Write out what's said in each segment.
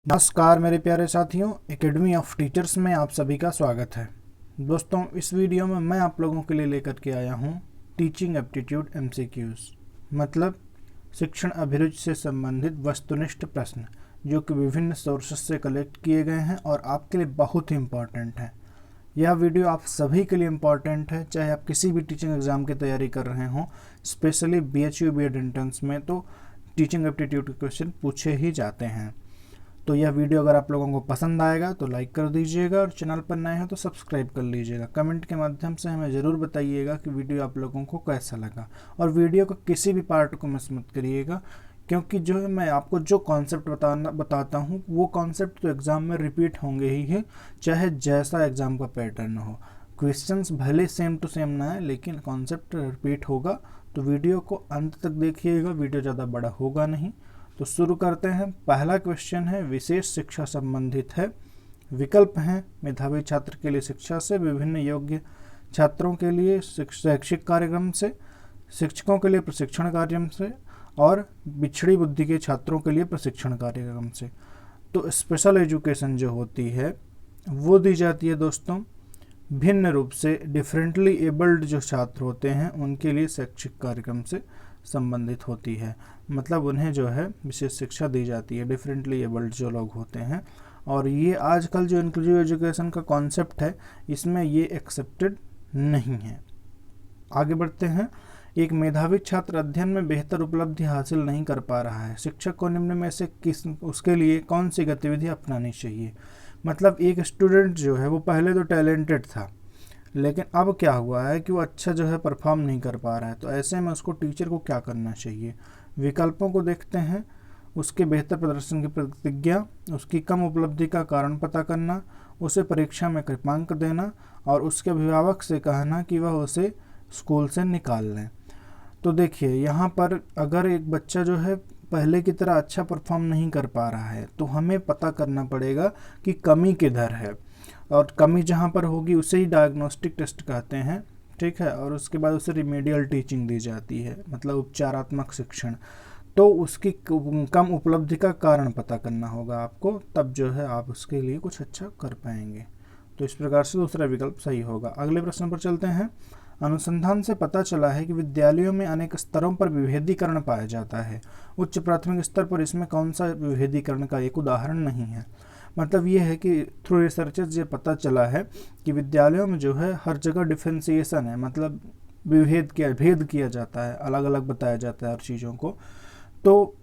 नमस्कार मेरे प्यारे साथियों, एकेडमी ऑफ टीचर्स में आप सभी का स्वागत है। दोस्तों, इस वीडियो में मैं आप लोगों के लिए लेकर के आया हूँ टीचिंग एप्टीट्यूड MCQs, मतलब शिक्षण अभिरुचि से संबंधित वस्तुनिष्ठ प्रश्न जो कि विभिन्न सोर्सेस से कलेक्ट किए गए हैं और आपके लिए बहुत ही इम्पॉर्टेंट है। यह वीडियो आप सभी के लिए इम्पॉर्टेंट है, चाहे आप किसी भी टीचिंग एग्ज़ाम की तैयारी कर रहे हों। स्पेशली BHU BEd एंट्रेंस में तो टीचिंग एप्टीट्यूड के क्वेश्चन पूछे ही जाते हैं। तो यह वीडियो अगर आप लोगों को पसंद आएगा तो लाइक कर दीजिएगा और चैनल पर नए हैं तो सब्सक्राइब कर लीजिएगा। कमेंट के माध्यम से हमें ज़रूर बताइएगा कि वीडियो आप लोगों को कैसा लगा, और वीडियो को किसी भी पार्ट को मिस मत करिएगा, क्योंकि जो है मैं आपको जो कॉन्सेप्ट बताता हूँ वो कॉन्सेप्ट तो एग्ज़ाम में रिपीट होंगे ही है, चाहे जैसा एग्ज़ाम का पैटर्न हो। क्वेश्चंस भले सेम टू सेम ना है, लेकिन कॉन्सेप्ट रिपीट होगा। तो वीडियो को अंत तक देखिएगा, वीडियो ज़्यादा बड़ा होगा नहीं। तो शुरू करते हैं। पहला क्वेश्चन है, विशेष शिक्षा संबंधित है। विकल्प हैं मेधावी छात्र के लिए शिक्षा से, विभिन्न योग्य छात्रों के लिए शैक्षिक कार्यक्रम से, शिक्षकों के लिए प्रशिक्षण कार्यक्रम से, और बिछड़ी बुद्धि के छात्रों के लिए प्रशिक्षण कार्यक्रम से। तो स्पेशल एजुकेशन जो होती है वो दी जाती है दोस्तों भिन्न रूप से डिफरेंटली एबल्ड जो छात्र होते हैं उनके लिए शैक्षिक कार्यक्रम से संबंधित होती है। मतलब उन्हें जो है विशेष शिक्षा दी जाती है, डिफरेंटली एबल्ड जो लोग होते हैं। और ये आजकल जो इंक्लूसिव एजुकेशन का कॉन्सेप्ट है इसमें ये एक्सेप्टेड नहीं है। आगे बढ़ते हैं। एक मेधावी छात्र अध्ययन में बेहतर उपलब्धि हासिल नहीं कर पा रहा है, शिक्षक को निम्न में से उसके लिए कौन सी गतिविधि अपनानी चाहिए। मतलब एक स्टूडेंट जो है वो पहले तो टैलेंटेड था, लेकिन अब क्या हुआ है कि वो अच्छा जो है परफॉर्म नहीं कर पा रहा है। तो ऐसे में उसको टीचर को क्या करना चाहिए। विकल्पों को देखते हैं। उसके बेहतर प्रदर्शन की प्रतिज्ञा, उसकी कम उपलब्धि का कारण पता करना, उसे परीक्षा में कृपांक देना, और उसके अभिभावक से कहना कि वह उसे स्कूल से निकाल लें। तो देखिए, यहाँ पर अगर एक बच्चा जो है पहले की तरह अच्छा परफॉर्म नहीं कर पा रहा है तो हमें पता करना पड़ेगा कि कमी किधर है, और कमी जहाँ पर होगी उसे ही डायग्नोस्टिक टेस्ट कहते हैं, ठीक है। और उसके बाद उसे रिमेडियल टीचिंग दी जाती है, मतलब उपचारात्मक शिक्षण। तो उसकी कम उपलब्धि का कारण पता करना होगा आपको, तब जो है आप उसके लिए कुछ अच्छा कर पाएंगे। तो इस प्रकार से दूसरा विकल्प सही होगा। अगले प्रश्न पर चलते हैं। अनुसंधान से पता चला है कि विद्यालयों में अनेक स्तरों पर विभेदीकरण पाया जाता है। उच्च प्राथमिक स्तर पर इसमें कौन सा विभेदीकरण का एक उदाहरण नहीं है। मतलब ये है कि थ्रू रिसर्चेस ये पता चला है कि विद्यालयों में जो है हर जगह डिफ्रेंसिएशन है, मतलब भेद किया जाता है, अलग अलग बताया जाता है हर चीज़ों को। तो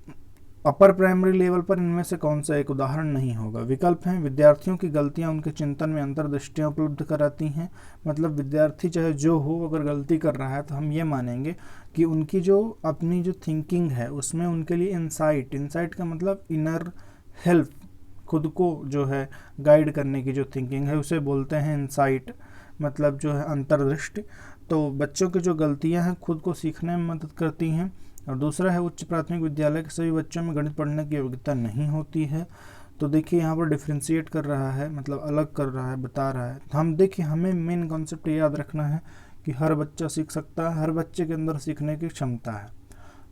अपर प्राइमरी लेवल पर इनमें से कौन सा एक उदाहरण नहीं होगा। विकल्प हैं, विद्यार्थियों की गलतियां उनके चिंतन में अंतर्दृष्टियां उपलब्ध कराती हैं। मतलब विद्यार्थी चाहे जो हो, अगर गलती कर रहा है तो हम ये मानेंगे कि उनकी जो अपनी जो थिंकिंग है उसमें उनके लिए इंसाइट का मतलब इनर हेल्प, खुद को जो है गाइड करने की जो थिंकिंग है उसे बोलते हैं इंसाइट, मतलब जो है अंतर्दृष्टि। तो बच्चों की जो गलतियां हैं खुद को सीखने में मदद करती हैं। और दूसरा है, उच्च प्राथमिक विद्यालय के सभी बच्चों में गणित पढ़ने की योग्यता नहीं होती है। तो देखिए यहाँ पर डिफ्रेंशिएट कर रहा है, मतलब अलग कर रहा है, बता रहा है। तो हम देखिए, हमें मेन कॉन्सेप्ट याद रखना है कि हर बच्चा सीख सकता है, हर बच्चे के अंदर सीखने की क्षमता है।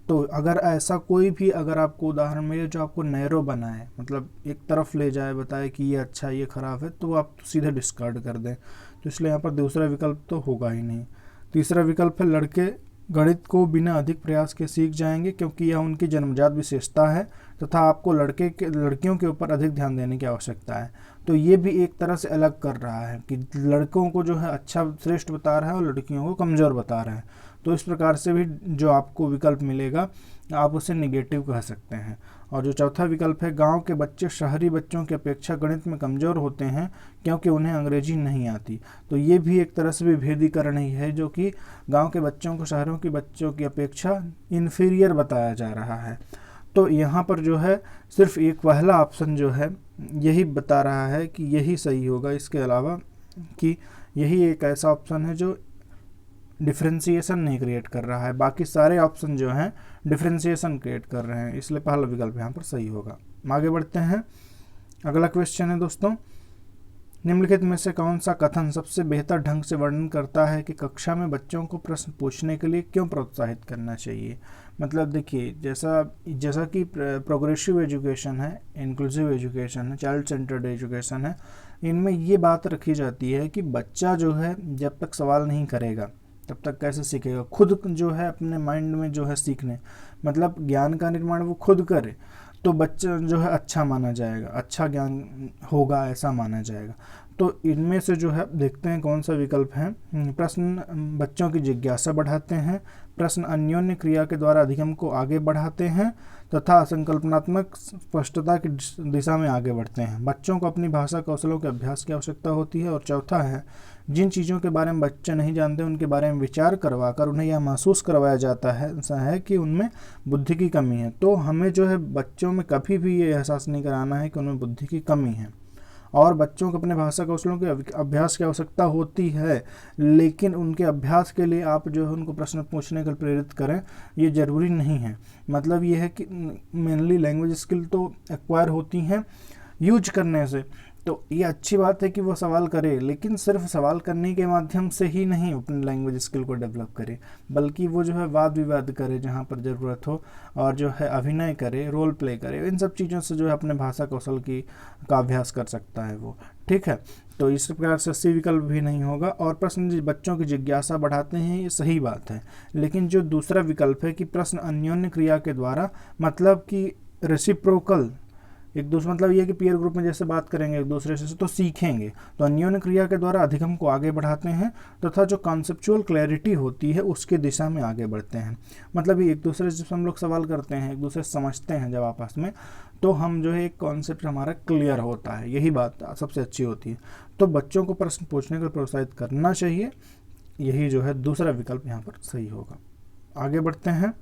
तो अगर ऐसा कोई भी अगर आपको उदाहरण मिले जो आपको नैरो बनाए, मतलब एक तरफ ले जाए, बताए कि ये अच्छा ये ख़राब है, तो आप सीधे डिस्कार्ड कर दें। तो इसलिए यहाँ पर दूसरा विकल्प तो होगा ही नहीं। तीसरा विकल्प है, लड़के गणित को बिना अधिक प्रयास के सीख जाएंगे क्योंकि यह उनकी जन्मजात विशेषता है तथा आपको लड़कियों के ऊपर अधिक ध्यान देने की आवश्यकता है। तो ये भी एक तरह से अलग कर रहा है कि लड़कों को जो है अच्छा श्रेष्ठ बता रहा है और लड़कियों को कमज़ोर बता रहा है। तो इस प्रकार से भी जो आपको विकल्प मिलेगा आप उसे निगेटिव कह सकते हैं। और जो चौथा विकल्प है, गांव के बच्चे शहरी बच्चों की अपेक्षा गणित में कमज़ोर होते हैं क्योंकि उन्हें अंग्रेजी नहीं आती। तो ये भी एक तरह से विभेदीकरण ही है, जो कि गांव के बच्चों को शहरों के बच्चों की अपेक्षा इन्फीरियर बताया जा रहा है। तो यहाँ पर जो है सिर्फ एक पहला ऑप्शन जो है यही बता रहा है कि यही सही होगा, इसके अलावा कि यही एक ऐसा ऑप्शन है जो डिफ्रेंसिएशन नहीं क्रिएट कर रहा है। बाकी सारे ऑप्शन जो हैं डिफ्रेंसिएशन क्रिएट कर रहे हैं, इसलिए पहला विकल्प यहाँ पर सही होगा। आगे बढ़ते हैं। अगला क्वेश्चन है दोस्तों, निम्नलिखित में से कौन सा कथन सबसे बेहतर ढंग से वर्णन करता है कि कक्षा में बच्चों को प्रश्न पूछने के लिए क्यों प्रोत्साहित करना चाहिए। मतलब देखिए, जैसा जैसा कि प्रोग्रेसिव एजुकेशन है, इंक्लूसिव एजुकेशन है, चाइल्ड सेंटर्ड एजुकेशन है, इनमें ये बात रखी जाती है कि बच्चा जो है जब तक सवाल नहीं करेगा तब तक कैसे सीखेगा। खुद जो है अपने माइंड में जो है सीखने, मतलब ज्ञान का निर्माण वो खुद करे तो बच्चा जो है अच्छा माना जाएगा, अच्छा ज्ञान होगा ऐसा माना जाएगा। तो इनमें से जो है देखते हैं कौन सा विकल्प है। प्रश्न बच्चों की जिज्ञासा बढ़ाते हैं, प्रश्न अन्योन्य क्रिया के द्वारा अधिगम को आगे बढ़ाते हैं तथा संकल्पनात्मक स्पष्टता की दिशा में आगे बढ़ते हैं। बच्चों को अपनी भाषा कौशलों के अभ्यास की आवश्यकता होती है। और चौथा है, जिन चीज़ों के बारे में बच्चे नहीं जानते उनके बारे में विचार करवाकर उन्हें यह महसूस करवाया जाता है ऐसा है कि उनमें बुद्धि की कमी है। तो हमें जो है बच्चों में कभी भी ये एहसास नहीं कराना है कि उनमें बुद्धि की कमी है। और बच्चों को अपने भाषा कौशलों के अभ्यास की आवश्यकता होती है, लेकिन उनके अभ्यास के लिए आप जो है उनको प्रश्न पूछने के लिए प्रेरित करें, ये ज़रूरी नहीं है। मतलब ये है कि मेनली लैंग्वेज स्किल तो एक्वायर होती हैं यूज करने से, तो ये अच्छी बात है कि वो सवाल करे, लेकिन सिर्फ सवाल करने के माध्यम से ही नहीं अपनी लैंग्वेज स्किल को डेवलप करे, बल्कि वो जो है वाद विवाद करे जहाँ पर ज़रूरत हो, और जो है अभिनय करे, रोल प्ले करे। इन सब चीज़ों से जो है अपने भाषा कौशल का अभ्यास कर सकता है वो। ठीक है, तो इस प्रकार से सी विकल्प भी नहीं होगा। और प्रश्न बच्चों की जिज्ञासा बढ़ाते हैं, ये सही बात है, लेकिन जो दूसरा विकल्प है कि प्रश्न अन्योन्य क्रिया के द्वारा, मतलब कि रेसिप्रोकल, एक दूसरे मतलब ये कि पीयर ग्रुप में जैसे बात करेंगे एक दूसरे से तो सीखेंगे, तो अन्योन्य क्रिया के द्वारा अधिगम को आगे बढ़ाते हैं तथा जो कॉन्सेप्चुअल क्लैरिटी होती है उसके दिशा में आगे बढ़ते हैं। मतलब ये एक दूसरे से हम लोग सवाल करते हैं, एक दूसरे से समझते हैं जब आपस में, तो हम जो है एक कॉन्सेप्ट हमारा क्लियर होता है, यही बात सबसे अच्छी होती है। तो बच्चों को प्रश्न पूछने को प्रोत्साहित करना चाहिए, यही जो है दूसरा विकल्प यहाँ पर सही होगा। आगे बढ़ते हैं।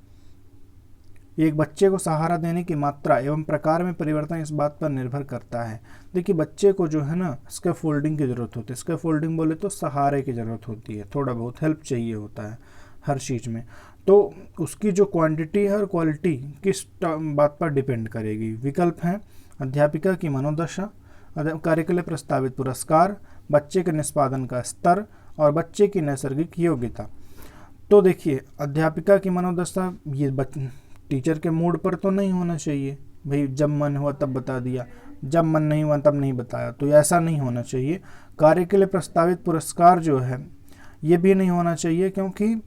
एक बच्चे को सहारा देने की मात्रा एवं प्रकार में परिवर्तन इस बात पर निर्भर करता है। देखिए, बच्चे को जो है ना स्कैफोल्डिंग की ज़रूरत होती है। स्कैफोल्डिंग बोले तो सहारे की ज़रूरत होती है, थोड़ा बहुत हेल्प चाहिए होता है हर चीज़ में। तो उसकी जो क्वांटिटी है और क्वालिटी किस बात पर डिपेंड करेगी। विकल्प हैं अध्यापिका की मनोदशा, कार्य के लिए प्रस्तावित पुरस्कार, बच्चे के निष्पादन का स्तर और बच्चे की नैसर्गिक योग्यता। तो देखिए, अध्यापिका की मनोदशा, ये टीचर के मूड पर तो नहीं होना चाहिए, भाई जब मन हुआ तब बता दिया, जब मन नहीं हुआ तब नहीं बताया, तो ऐसा नहीं होना चाहिए। कार्य के लिए प्रस्तावित पुरस्कार जो है ये भी नहीं होना चाहिए, क्योंकि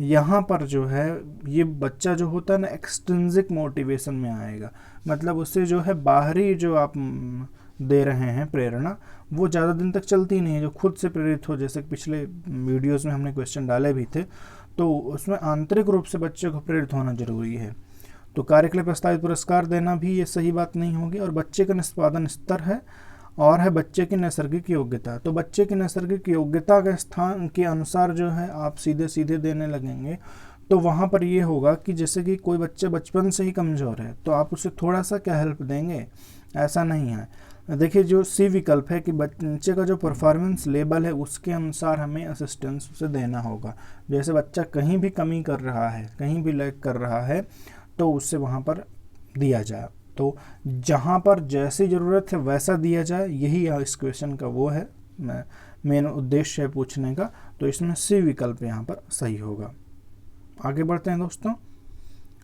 यहाँ पर जो है ये बच्चा जो होता है ना एक्सट्रिंसिक मोटिवेशन में आएगा, मतलब उससे जो है बाहरी जो आप दे रहे हैं प्रेरणा वो ज़्यादा दिन तक चलती नहीं है। जो खुद से प्रेरित हो, जैसे पिछले वीडियोस में हमने क्वेश्चन डाले भी थे, तो उसमें आंतरिक रूप से बच्चे को प्रेरित होना जरूरी है। तो कार्य के लिए प्रस्तावित पुरस्कार देना भी ये सही बात नहीं होगी। और बच्चे का निष्पादन स्तर है और है बच्चे की नैसर्गिक योग्यता। तो बच्चे की नैसर्गिक योग्यता के स्थान के अनुसार जो है आप सीधे सीधे देने लगेंगे, तो वहाँ पर ये होगा कि जैसे कि कोई बच्चे बचपन से ही कमज़ोर है तो आप उसे थोड़ा सा क्या हेल्प देंगे, ऐसा नहीं है। देखिए, जो सी विकल्प है कि बच्चे का जो परफॉर्मेंस लेवल है उसके अनुसार हमें असिस्टेंस उसे देना होगा। जैसे बच्चा कहीं भी कमी कर रहा है, कहीं भी लैग कर रहा है, तो उससे वहाँ पर दिया जाए। तो जहाँ पर जैसी ज़रूरत है वैसा दिया जाए, यही इस क्वेश्चन का वो है मेन उद्देश्य है पूछने का। तो इसमें सी विकल्प यहाँ पर सही होगा। आगे बढ़ते हैं दोस्तों।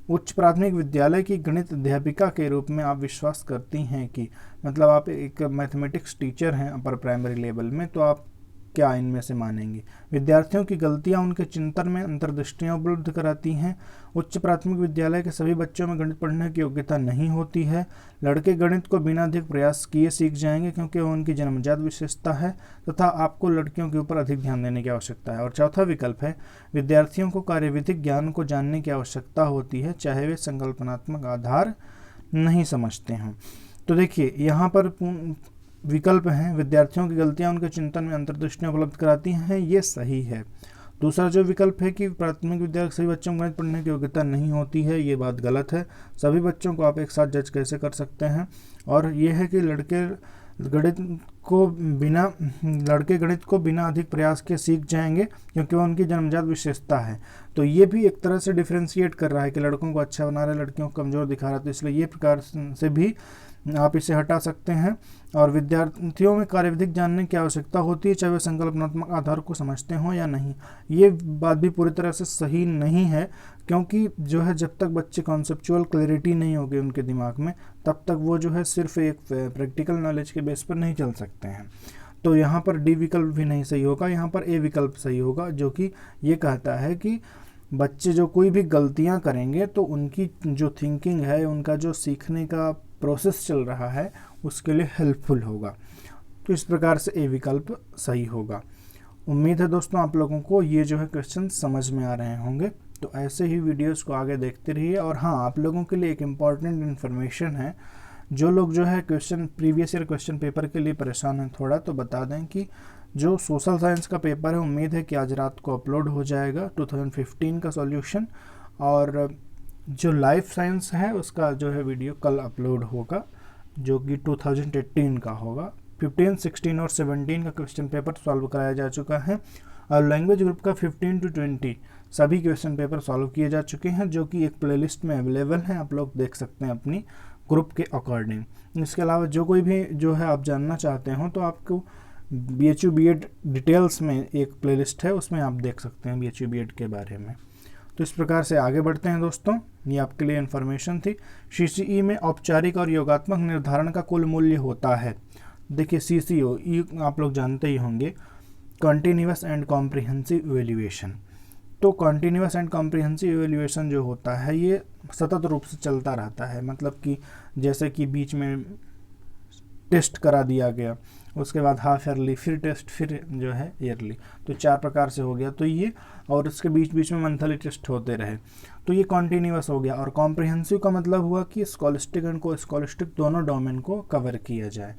उच्च प्राथमिक विद्यालय की गणित अध्यापिका के रूप में आप विश्वास करती हैं कि, मतलब आप एक मैथमेटिक्स टीचर हैं अपर प्राइमरी लेवल में, तो आप क्या इनमें से मानेंगे। विद्यार्थियों की गलतियां उनके चिंतन में अंतर्दृष्टियां उपलब्ध कराती हैं। उच्च प्राथमिक विद्यालय के सभी बच्चों में गणित पढ़ने की योग्यता नहीं होती है। लड़के गणित को बिना अधिक प्रयास किए सीख जाएंगे क्योंकि वह उनकी जन्मजात विशेषता है तथा आपको लड़कियों के ऊपर अधिक ध्यान देने की आवश्यकता है। और चौथा विकल्प है विद्यार्थियों को कार्यविधिक ज्ञान को जानने की आवश्यकता होती है, चाहे वे संकल्पनात्मक आधार नहीं समझते हों। तो देखिए, यहाँ पर विकल्प हैं विद्यार्थियों की गलतियां उनके चिंतन में अंतर्दृष्टियां उपलब्ध कराती हैं, ये सही है। दूसरा जो विकल्प है कि प्राथमिक विद्यालय सभी बच्चों को गणित पढ़ने की योग्यता नहीं होती है, ये बात गलत है। सभी बच्चों को आप एक साथ जज कैसे कर सकते हैं। और ये है कि लड़के गणित को बिना अधिक प्रयास के सीख जाएंगे क्योंकि वो उनकी जन्मजात विशेषता है। तो ये भी एक तरह से डिफ्रेंशिएट कर रहा है कि लड़कों को अच्छा बना रहा है, लड़कियों को कमज़ोर दिखा रहा है। तो इसलिए ये प्रकार से भी आप इसे हटा सकते हैं। और विद्यार्थियों में कार्यविधिक जानने की आवश्यकता होती है, चाहे वे संकल्पनात्मक आधार को समझते हों या नहीं। ये बात भी पूरी तरह से सही नहीं है, क्योंकि जो है जब तक बच्चे कॉन्सेप्चुअल क्लैरिटी नहीं होगी उनके दिमाग में, तब तक वो जो है सिर्फ एक प्रैक्टिकल नॉलेज के बेस पर नहीं चल सकते हैं। तो यहाँ पर डी विकल्प भी नहीं सही होगा, यहाँ पर ए विकल्प सही होगा, जो कि ये कहता है कि बच्चे जो कोई भी गलतियाँ करेंगे तो उनकी जो थिंकिंग है, उनका जो सीखने का प्रोसेस चल रहा है, उसके लिए हेल्पफुल होगा। तो इस प्रकार से ए विकल्प सही होगा। उम्मीद है दोस्तों आप लोगों को ये जो है क्वेश्चन समझ में आ रहे होंगे। तो ऐसे ही वीडियोस को आगे देखते रहिए। और हाँ, आप लोगों के लिए एक इम्पॉर्टेंट इन्फॉर्मेशन है, जो लोग जो है प्रीवियस ईयर क्वेश्चन पेपर के लिए परेशान हैं थोड़ा, तो बता दें कि जो सोशल साइंस का पेपर है, उम्मीद है कि आज रात को अपलोड हो जाएगा 2015 का सॉल्यूशन। और जो लाइफ साइंस है उसका जो है वीडियो कल अपलोड होगा, जो कि 2018 का होगा। 15, 16 और 17 का क्वेश्चन पेपर सॉल्व कराया जा चुका है। और लैंग्वेज ग्रुप का 15 to 20 सभी क्वेश्चन पेपर सॉल्व किए जा चुके हैं, जो कि एक प्लेलिस्ट में अवेलेबल है, आप लोग देख सकते हैं अपनी ग्रुप के अकॉर्डिंग। इसके अलावा जो कोई भी जो है आप जानना चाहते हो, तो आपको BHU B.Ed डिटेल्स में एक प्लेलिस्ट है, उसमें आप देख सकते हैं BHU B.Ed के बारे में। तो इस प्रकार से आगे बढ़ते हैं दोस्तों, ये आपके लिए इन्फॉर्मेशन थी। CCE में औपचारिक और योगात्मक निर्धारण का कुल मूल्य होता है। देखिए CCO आप लोग जानते ही होंगे, कॉन्टीन्यूअस एंड कॉम्प्रिहेंसिव इवेल्युएशन। तो कॉन्टीन्यूअस एंड कॉम्प्रिहेंसिव इवेल्युएशन जो होता है, ये सतत रूप से चलता रहता है। मतलब कि जैसे कि बीच में टेस्ट करा दिया गया, उसके बाद हाफ ईयरली, फिर टेस्ट, फिर जो है ईयरली, तो 4 प्रकार से हो गया। तो ये, और उसके बीच बीच में मंथली टेस्ट होते रहे, तो ये कॉन्टीन्यूअस हो गया। और कॉम्प्रिहेंसिव का मतलब हुआ कि स्कॉलिस्टिक एंड को स्कॉलिस्टिक दोनों डोमेन को कवर किया जाए।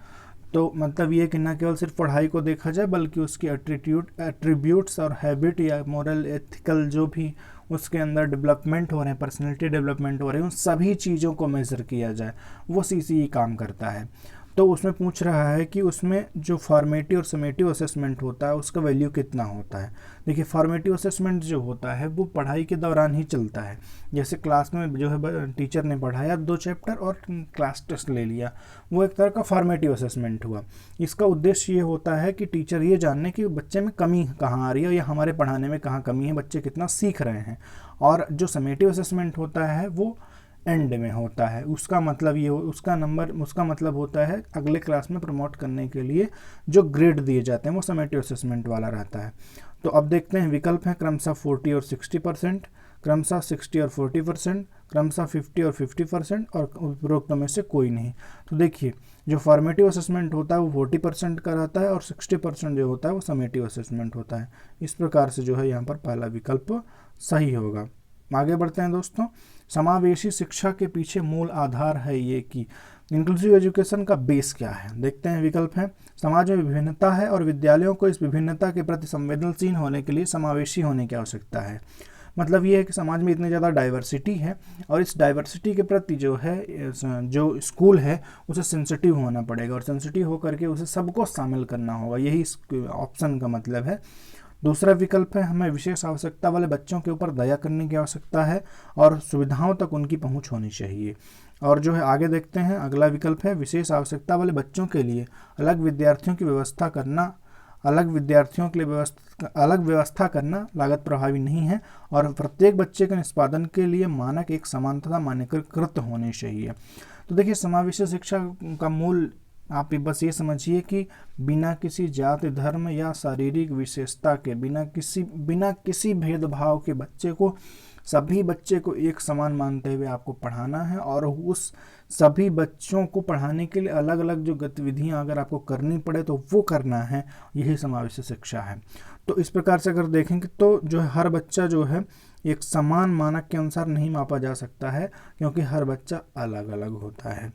तो मतलब ये कि न केवल सिर्फ पढ़ाई को देखा जाए, बल्कि उसकी एट्रीब्यूट्स और हैबिट या मोरल एथिकल जो भी उसके अंदर डेवलपमेंट हो रहे हैं, पर्सनैलिटी डेवलपमेंट हो रहे हैं, उन सभी चीज़ों को मेज़र किया जाए, वो CCE काम करता है। तो उसमें पूछ रहा है कि उसमें जो फॉर्मेटिव और समेटिव असेसमेंट होता है, उसका वैल्यू कितना होता है। देखिए फॉर्मेटिव असेसमेंट जो होता है वो पढ़ाई के दौरान ही चलता है। जैसे क्लास में जो है टीचर ने पढ़ाया 2 चैप्टर और क्लास टेस्ट ले लिया, वो एक तरह का फॉर्मेटिव असेसमेंट हुआ। इसका उद्देश्य ये होता है कि टीचर ये जानने कि बच्चे में कमी कहाँ आ रही है, या हमारे पढ़ाने में कहाँ कमी है, बच्चे कितना सीख रहे हैं। और जो समेटिव असेसमेंट होता है वो एंड में होता है। उसका मतलब ये उसका मतलब होता है अगले क्लास में प्रमोट करने के लिए जो ग्रेड दिए जाते हैं, वो समेटिव असेसमेंट वाला रहता है। तो अब देखते हैं विकल्प हैं क्रमशः 40 और 60%, क्रमशः 60 और 40%, क्रमशः 50 और 50%, और उपरोक्त में से कोई नहीं। तो देखिए जो फॉर्मेटिव असेसमेंट होता है वो 40% का रहता है, और 60% जो होता है वो समेटिव असेसमेंट होता है। इस प्रकार से जो है यहाँ पर पहला विकल्प सही होगा। आगे बढ़ते हैं दोस्तों। समावेशी शिक्षा के पीछे मूल आधार है ये कि इंक्लूसिव एजुकेशन का बेस क्या है। देखते हैं विकल्प हैं, समाज में विभिन्नता है और विद्यालयों को इस विभिन्नता के प्रति संवेदनशील होने के लिए समावेशी होने की आवश्यकता है। मतलब ये है कि समाज में इतनी ज़्यादा डाइवर्सिटी है, और इस डाइवर्सिटी के प्रति जो है जो स्कूल है उसे सेंसिटिव होना पड़ेगा, और सेंसिटिव होकर के उसे सबको शामिल करना होगा, यही इस ऑप्शन का मतलब है। दूसरा विकल्प है, हमें विशेष आवश्यकता वाले बच्चों के ऊपर दया करने की आवश्यकता है और सुविधाओं तक उनकी पहुंच होनी चाहिए। और जो है आगे देखते हैं, अगला विकल्प है, विशेष आवश्यकता वाले बच्चों के लिए अलग विद्यार्थियों की व्यवस्था करना, अलग व्यवस्था करना लागत प्रभावी नहीं है, और प्रत्येक बच्चे के निष्पादन के लिए मानक एक समान तथा मानकीकृत होने चाहिए। तो देखिए समावेशी शिक्षा का मूल आप बस ये समझिए कि बिना किसी जाति, धर्म या शारीरिक विशेषता के, बिना किसी भेदभाव के सभी बच्चे को एक समान मानते हुए आपको पढ़ाना है, और उस सभी बच्चों को पढ़ाने के लिए अलग अलग जो गतिविधियां अगर आपको करनी पड़े तो वो करना है, यही समावेशी शिक्षा है। तो इस प्रकार से अगर देखेंगे तो जो है हर बच्चा जो है एक समान मानक के अनुसार नहीं मापा जा सकता है, क्योंकि हर बच्चा अलग अलग होता है।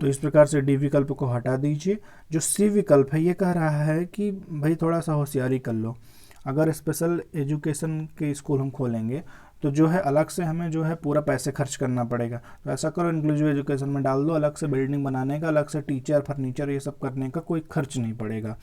तो इस प्रकार से डी विकल्प को हटा दीजिए। जो सी विकल्प है ये कह रहा है कि भाई थोड़ा सा होशियारी कर लो, अगर स्पेशल एजुकेशन के स्कूल हम खोलेंगे तो जो है अलग से हमें जो है पूरा पैसे खर्च करना पड़ेगा, तो ऐसा करो इंक्लूसिव एजुकेशन में डाल दो, अलग से बिल्डिंग बनाने का, अलग से टीचर, फर्नीचर ये सब करने का कोई खर्च नहीं पड़ेगा।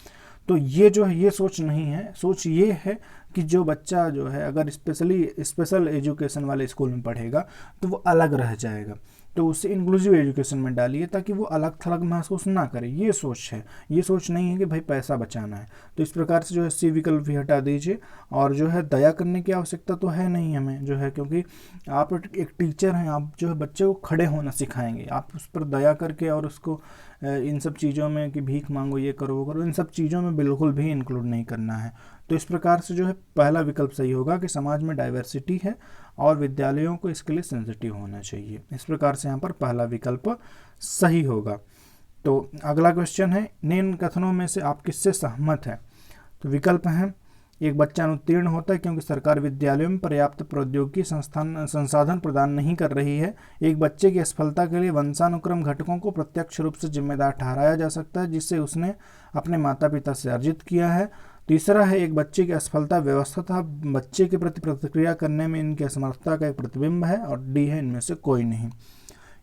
तो ये जो है ये सोच नहीं है। सोच ये है कि जो बच्चा जो है अगर स्पेशल एजुकेशन वाले स्कूल में पढ़ेगा तो वो अलग रह जाएगा, तो उसे इंक्लूसिव एजुकेशन में डालिए ताकि वो अलग थलग महसूस ना करे। ये सोच है, ये सोच नहीं है कि भाई पैसा बचाना है। तो इस प्रकार से जो है सी विकल्प भी हटा दीजिए। और जो है दया करने की आवश्यकता तो है नहीं हमें जो है, क्योंकि आप एक टीचर हैं, आप जो है बच्चे को खड़े होना सिखाएंगे। आप उस पर दया करके और उसको इन सब चीज़ों में कि भीख मांगो, ये करो वो करो, इन सब चीज़ों में बिल्कुल भी इंक्लूड नहीं करना है। तो इस प्रकार से जो है पहला विकल्प सही होगा कि समाज में डाइवर्सिटी है और विद्यालयों को इसके लिए सेंसिटिव होना चाहिए। इस प्रकार से यहाँ पर पहला विकल्प सही होगा। तो अगला क्वेश्चन है, निम्न कथनों में से आप किससे सहमत हैं? तो विकल्प हैं, एक बच्चा अनुत्तीर्ण होता है क्योंकि सरकार विद्यालयों में पर्याप्त प्रौद्योगिकी संसाधन प्रदान नहीं कर रही है। एक बच्चे की असफलता के लिए वंशानुक्रम घटकों को प्रत्यक्ष रूप से जिम्मेदार ठहराया जा सकता है जिससे उसने अपने माता पिता से अर्जित किया है। तीसरा है, एक बच्चे की असफलता व्यवस्था तथा बच्चे के प्रति प्रतिक्रिया करने में इनकी असमर्थता का एक प्रतिबिंब है। और डी है, इनमें से कोई नहीं।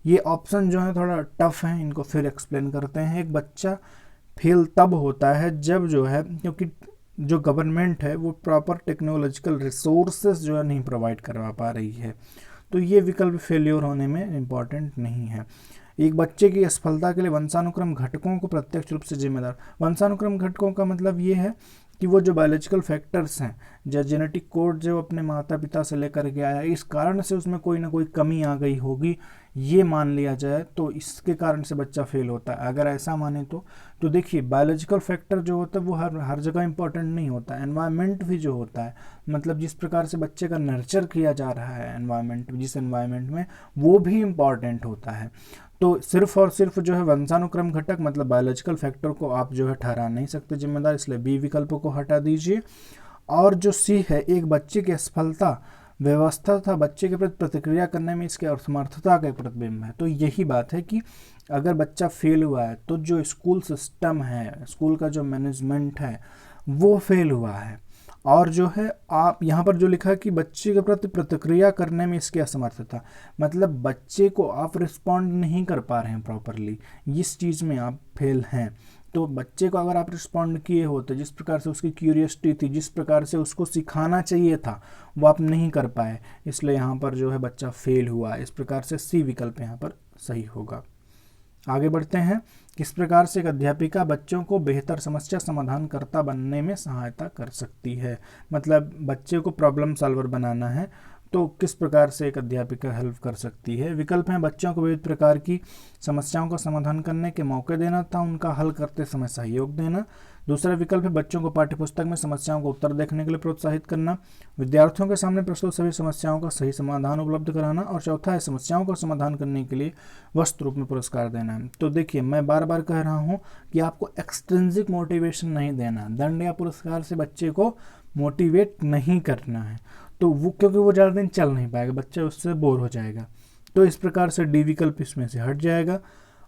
ये ऑप्शन जो है थोड़ा टफ है, इनको फिर एक्सप्लेन करते हैं। एक बच्चा फेल तब होता है जब जो है, क्योंकि जो गवर्नमेंट है वो प्रॉपर टेक्नोलॉजिकल रिसोर्सेज जो है नहीं प्रोवाइड करवा पा रही है। तो ये विकल्प फेल्योर होने में इम्पॉर्टेंट नहीं है। एक बच्चे की असफलता के लिए वंशानुक्रम घटकों को प्रत्यक्ष रूप से जिम्मेदार, वंशानुक्रम घटकों का मतलब ये है कि वो जो बायोलॉजिकल फैक्टर्स हैं, जो जेनेटिक कोड जो अपने माता पिता से लेकर के आया, इस कारण से उसमें कोई ना कोई कमी आ गई होगी, ये मान लिया जाए तो इसके कारण से बच्चा फेल होता है। अगर ऐसा माने तो देखिए बायोलॉजिकल फैक्टर जो होता है वो हर जगह इंपॉर्टेंट नहीं होता। एनवायरनमेंट भी जो होता है, मतलब जिस प्रकार से बच्चे का नर्चर किया जा रहा है एनवायरनमेंट, जिस एनवायरनमेंट में, वो भी इम्पॉर्टेंट होता है। तो सिर्फ और सिर्फ जो है वंशानुक्रम घटक मतलब बायोलॉजिकल फैक्टर को आप जो है ठहरा नहीं सकते जिम्मेदार, इसलिए बी विकल्प को हटा दीजिए। और जो सी है, एक बच्चे की असफलता व्यवस्था तथा बच्चे के प्रति प्रतिक्रिया करने में इसके असमर्थता का प्रतिबिंब है। तो यही बात है कि अगर बच्चा फेल हुआ है तो जो स्कूल सिस्टम है, स्कूल का जो मैनेजमेंट है वो फेल हुआ है। और जो है आप यहाँ पर जो लिखा है कि बच्चे के प्रति प्रतिक्रिया करने में इसकी असमर्थता, मतलब बच्चे को आप रिस्पॉन्ड नहीं कर पा रहे हैं प्रॉपरली, इस चीज़ में आप फेल हैं। तो बच्चे को अगर आप रिस्पॉन्ड किए होते, जिस प्रकार से उसकी क्यूरियोसिटी थी, जिस प्रकार से उसको सिखाना चाहिए था, वो आप नहीं कर पाए, इसलिए यहाँ पर जो है बच्चा फेल हुआ। इस प्रकार से सी विकल्प यहाँ पर सही होगा। आगे बढ़ते हैं, किस प्रकार से एक अध्यापिका बच्चों को बेहतर समस्या समाधानकर्ता बनने में सहायता कर सकती है? मतलब बच्चे को प्रॉब्लम सॉल्वर बनाना है तो किस प्रकार से एक अध्यापिका हेल्प कर सकती है? विकल्प हैं, बच्चों को विविध प्रकार की समस्याओं का समाधान करने के मौके देना तथा उनका हल करते समय सहयोग देना। दूसरा विकल्प है, बच्चों को पाठ्यपुस्तक में समस्याओं को उत्तर देखने के लिए प्रोत्साहित करना। विद्यार्थियों के सामने प्रस्तुत सभी समस्याओं का सही समाधान उपलब्ध कराना। और चौथा है, समस्याओं का समाधान करने के लिए वस्तु रूप में पुरस्कार देना। तो देखिए, मैं बार बार कह रहा हूँ कि आपको एक्सट्रिंसिक मोटिवेशन नहीं देना, दंड या पुरस्कार से बच्चे को मोटिवेट नहीं करना है। तो वो क्योंकि वो ज़्यादा दिन चल नहीं पाएगा, बच्चा उससे बोर हो जाएगा। तो इस प्रकार से डी विकल्प इसमें से हट जाएगा।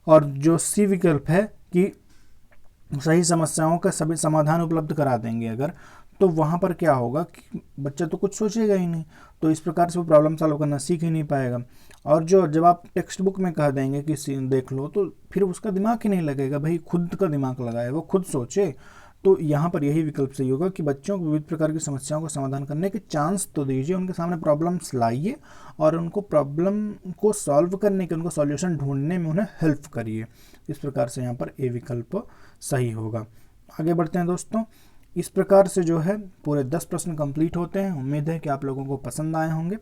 और जो सी विकल्प है कि सही समस्याओं का सभी समाधान उपलब्ध करा देंगे अगर, तो वहाँ पर क्या होगा कि बच्चा तो कुछ सोचेगा ही नहीं, तो इस प्रकार से वो प्रॉब्लम सॉल्व करना सीख ही नहीं पाएगा। और जो जब आप टेक्स्ट बुक में कह देंगे कि सीन देख लो, तो फिर उसका दिमाग ही नहीं लगेगा, भाई खुद का दिमाग लगाए, वो खुद सोचे। तो यहाँ पर यही विकल्प सही होगा कि बच्चों को विविध प्रकार की समस्याओं का समाधान करने के चांस तो दीजिए, उनके सामने प्रॉब्लम्स लाइए और उनको प्रॉब्लम को सॉल्व करने के, उनको सॉल्यूशन ढूंढने में उन्हें हेल्प करिए। इस प्रकार से यहाँ पर ए विकल्प सही होगा। आगे बढ़ते हैं दोस्तों। इस प्रकार से जो है पूरे 10 प्रश्न कंप्लीट होते हैं। उम्मीद है कि आप लोगों को पसंद आए होंगे।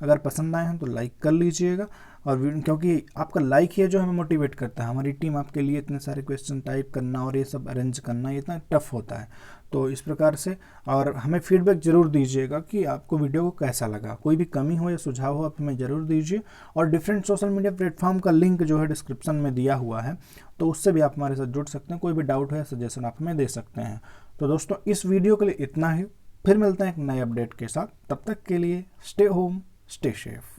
अगर पसंद आए हैं तो लाइक कर लीजिएगा, और क्योंकि आपका लाइक ही है जो हमें मोटिवेट करता है। हमारी टीम आपके लिए इतने सारे क्वेश्चन टाइप करना और ये सब अरेंज करना, ये इतना टफ होता है। तो इस प्रकार से, और हमें फीडबैक ज़रूर दीजिएगा कि आपको वीडियो को कैसा लगा। कोई भी कमी हो या सुझाव हो आप हमें ज़रूर दीजिए। और डिफरेंट सोशल मीडिया प्लेटफॉर्म का लिंक जो है डिस्क्रिप्शन में दिया हुआ है, तो उससे भी आप हमारे साथ जुड़ सकते हैं। कोई भी डाउट हो या सजेशन आप हमें दे सकते हैं। तो दोस्तों, इस वीडियो के लिए इतना ही। फिर मिलते हैं एक नए अपडेट के साथ। तब तक के लिए स्टे होम, स्टे सेफ।